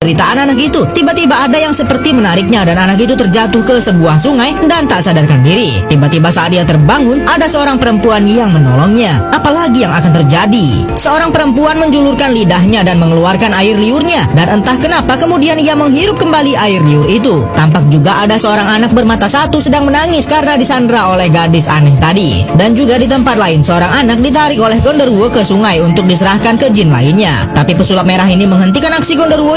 Penderitaan anak itu, tiba-tiba ada yang seperti menariknya dan anak itu terjatuh ke sebuah sungai dan tak sadarkan diri. Tiba-tiba saat dia terbangun, ada seorang perempuan yang menolongnya. Apalagi yang akan terjadi? Seorang perempuan menjulurkan lidahnya dan mengeluarkan air liurnya, dan entah kenapa kemudian ia menghirup kembali air liur itu. Tampak juga ada seorang anak bermata satu sedang menangis karena disandra oleh gadis aneh tadi. Dan juga di tempat lain, seorang anak ditarik oleh Gondorwo ke sungai untuk diserahkan ke jin lainnya. Tapi pesulap merah ini menghentikan aksi Gondorwo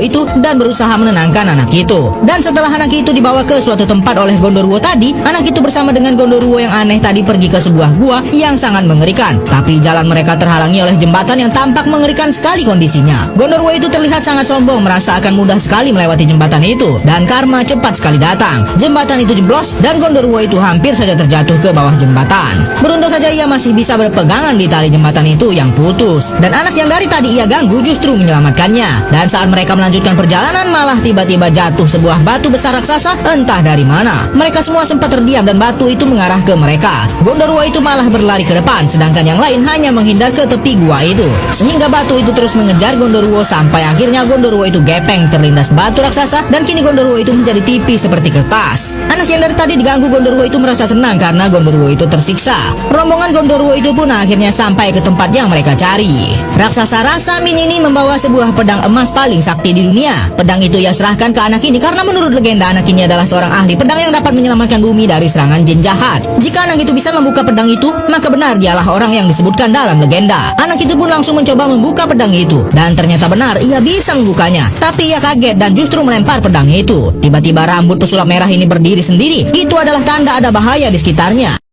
itu dan berusaha menenangkan anak itu. Dan setelah anak itu dibawa ke suatu tempat oleh Gondorwo tadi, anak itu bersama dengan Gondorwo yang aneh tadi pergi ke sebuah gua yang sangat mengerikan. Tapi jalan mereka terhalangi oleh jembatan yang tampak mengerikan sekali kondisinya. Gondorwo itu terlihat sangat sombong, merasa akan mudah sekali melewati jembatan itu, dan karma cepat sekali datang. Jembatan itu jeblos dan Gondorwo itu hampir saja terjatuh ke bawah jembatan. Beruntung saja ia masih bisa berpegangan di tali jembatan itu yang putus, dan anak yang dari tadi ia ganggu justru menyelamatkannya. Dan saat mereka melanjutkan perjalanan, malah tiba-tiba jatuh sebuah batu besar raksasa entah dari mana. Mereka semua sempat terdiam dan batu itu mengarah ke mereka. Gondorwo itu malah berlari ke depan, sedangkan yang lain hanya menghindar ke tepi gua itu. Sehingga batu itu terus mengejar Gondorwo sampai akhirnya Gondorwo itu gepeng terlindas batu raksasa, dan kini Gondorwo itu menjadi tipis seperti kertas. Anak yang dari tadi diganggu Gondorwo itu merasa senang karena Gondorwo itu tersiksa. Rombongan Gondorwo itu pun akhirnya sampai ke tempat yang mereka cari. Raksasa rasa Min ini membawa sebuah pedang emas paling sakti di dunia. Pedang itu ia serahkan ke anak ini karena menurut legenda anak ini adalah seorang ahli pedang yang dapat menyelamatkan bumi dari serangan jin jahat. Jika anak itu bisa membuka pedang itu, maka benar dialah orang yang disebutkan dalam legenda. Anak itu pun langsung mencoba membuka pedang itu, dan ternyata benar ia bisa membukanya. Tapi ia kaget dan justru melempar pedang itu. Tiba-tiba rambut pesulap merah ini berdiri sendiri. Itu adalah tanda ada bahaya di sekitarnya.